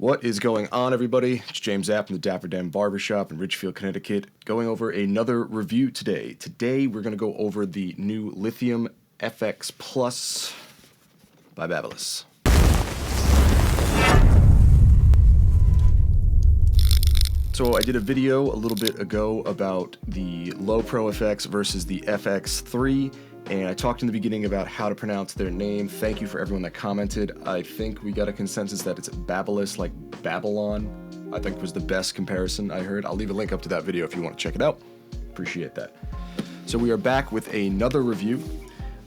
What is going on, everybody? It's James App from the Dapper Dan Barbershop in Richfield, Connecticut, going over another review today. Today, we're going to go over the new Lithium FX Plus by Babyliss. So I did a video a little bit ago about the Low Pro FX versus the FX3, and I talked in the beginning about how to pronounce their name. Thank you for everyone that commented. I think we got a consensus that it's Babyliss, like Babylon, I think was the best comparison I heard. I'll leave a link up to that video if you want to check it out. Appreciate that. So we are back with another review.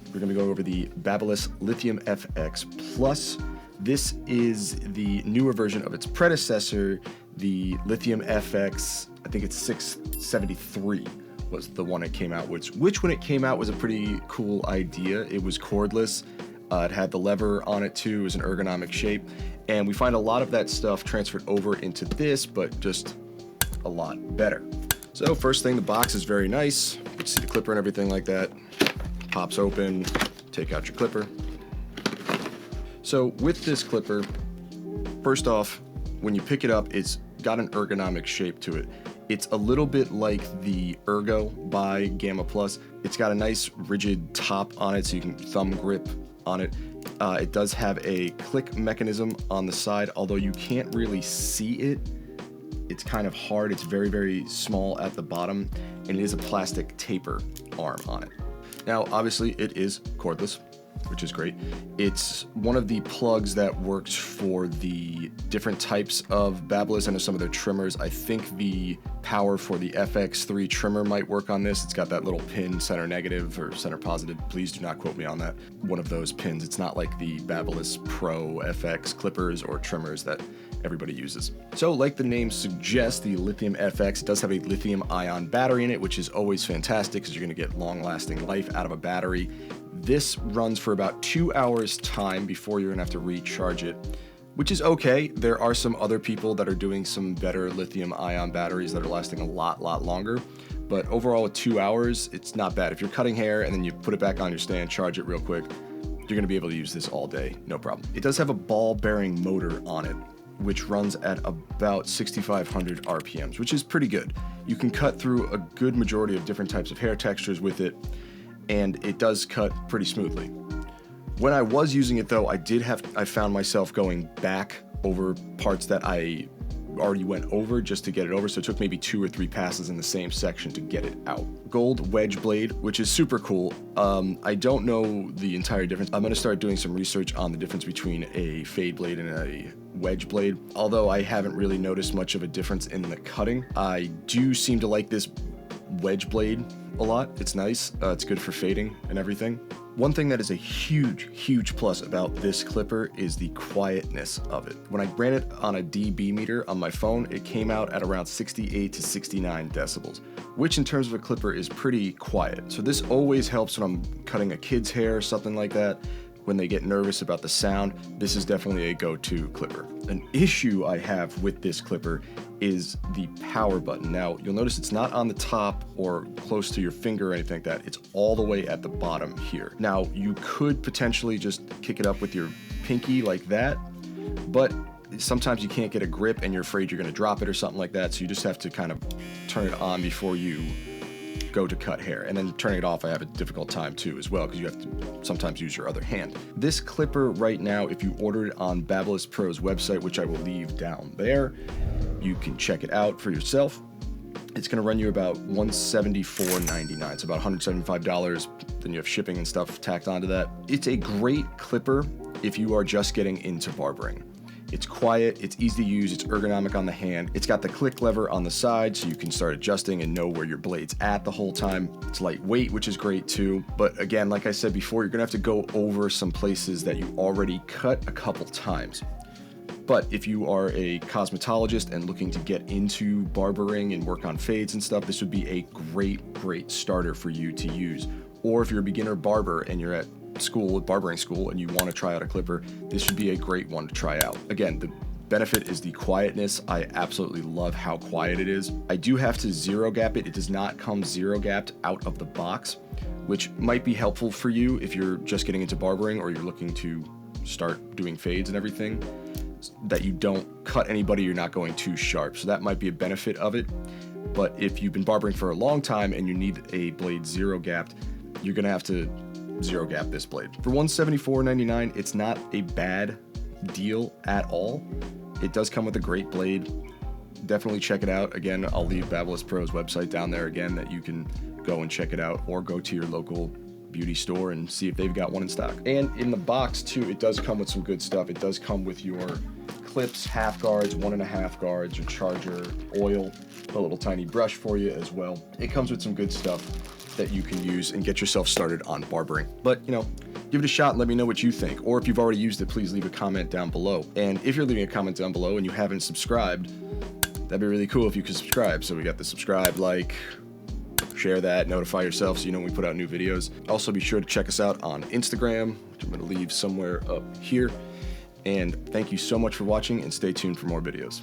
We're going to go over the Babyliss Lithium FX Plus. This is the newer version of its predecessor, the Lithium FX, I think it's 673 was the one it came out with, which when it came out was a pretty cool idea. It was cordless. It had the lever on it too. It was an ergonomic shape. And we find a lot of that stuff transferred over into this, but just a lot better. So first thing, the box is very nice. You can see the clipper and everything like that. Pops open, take out your clipper. So with this clipper, first off, when you pick it up, it's got an ergonomic shape to it. It's a little bit like the Ergo by Gamma Plus. It's got a nice rigid top on it so you can thumb grip on it. It does have a click mechanism on the side, although you can't really see it. It's kind of hard. It's very, very small at the bottom, and it is a plastic taper arm on it. Now, obviously, it is cordless, which is great. It's one of the plugs that works for the different types of Babyliss. I know some of their trimmers. I think the power for the FX3 trimmer might work on this. It's got that little pin, center negative or center positive. Please do not quote me on that. One of those pins. It's not like the Babyliss Pro FX clippers or trimmers that everybody uses. So like the name suggests, the Lithium FX does have a lithium ion battery in it, which is always fantastic because you're going to get long-lasting life out of a battery. This runs for about 2 hours time before you're gonna have to recharge it, which is okay. There are some other people that are doing some better lithium ion batteries that are lasting a lot longer. But overall, with 2 hours, it's not bad. If you're cutting hair and then you put it back on your stand, charge it real quick, you're gonna be able to use this all day, no problem. It does have a ball bearing motor on it, which runs at about 6,500 RPMs, which is pretty good. You can cut through a good majority of different types of hair textures with it, and it does cut pretty smoothly. When I was using it though, I found myself going back over parts that I already went over just to get it over, so it took maybe 2 or 3 passes in the same section to get it out. Gold wedge blade, which is super cool. I don't know the entire difference. I'm gonna start doing some research on the difference between a fade blade and a wedge blade, although I haven't really noticed much of a difference in the cutting. I do seem to like this wedge blade a lot. It's nice. It's good for fading and everything. One thing that is a huge plus about this clipper is the quietness of it. When I ran it on a dB meter on my phone, it came out at around 68 to 69 decibels, which in terms of a clipper is pretty quiet. So this always helps when I'm cutting a kid's hair or something like that. When they get nervous about the sound, this is definitely a go-to clipper. An issue I have with this clipper is the power button. Now, you'll notice it's not on the top or close to your finger or anything like that. It's all the way at the bottom here. Now, you could potentially just kick it up with your pinky like that, but sometimes you can't get a grip and you're afraid you're gonna drop it or something like that, so you just have to kind of turn it on before you go to cut hair. And then turning it off, I have a difficult time too as well, because you have to sometimes use your other hand. This clipper right now, if you order it on Babyliss Pro's website, which I will leave down there, you can check it out for yourself. It's gonna run you about $174.99, so about $175. Then you have shipping and stuff tacked onto that. It's a great clipper if you are just getting into barbering. It's quiet, it's easy to use, it's ergonomic on the hand. It's got the click lever on the side so you can start adjusting and know where your blade's at the whole time. It's lightweight, which is great too. But again, like I said before, you're gonna have to go over some places that you already cut a couple times. But if you are a cosmetologist and looking to get into barbering and work on fades and stuff, this would be a great starter for you to use. Or if you're a beginner barber and you're at school, barbering school, and you want to try out a clipper, this should be a great one to try out. Again, the benefit is the quietness. I absolutely love how quiet it is. I do have to zero gap it. It does not come zero gapped out of the box, which might be helpful for you if you're just getting into barbering or you're looking to start doing fades and everything. that you don't cut anybody, you're not going too sharp. So that might be a benefit of it. But if you've been barbering for a long time and you need a blade zero gapped, you're gonna have to zero gap this blade. For $174.99, it's not a bad deal at all. It does come with a great blade. Definitely check it out. Again, I'll leave Babyliss Pro's website down there again that you can go and check it out, or go to your local beauty store and see if they've got one in stock. And in the box too, it does come with some good stuff. It does come with your clips, half guards, 1.5 guards, your charger, oil, a little tiny brush for you as well. It comes with some good stuff that you can use and get yourself started on barbering. But, you know, give it a shot and let me know what you think. Or if you've already used it, please leave a comment down below. And if you're leaving a comment down below and you haven't subscribed, that'd be really cool if you could subscribe. So we got the subscribe, like, share that, notify yourself so you know when we put out new videos. Also be sure to check us out on Instagram, which I'm gonna leave somewhere up here. And thank you so much for watching, and stay tuned for more videos.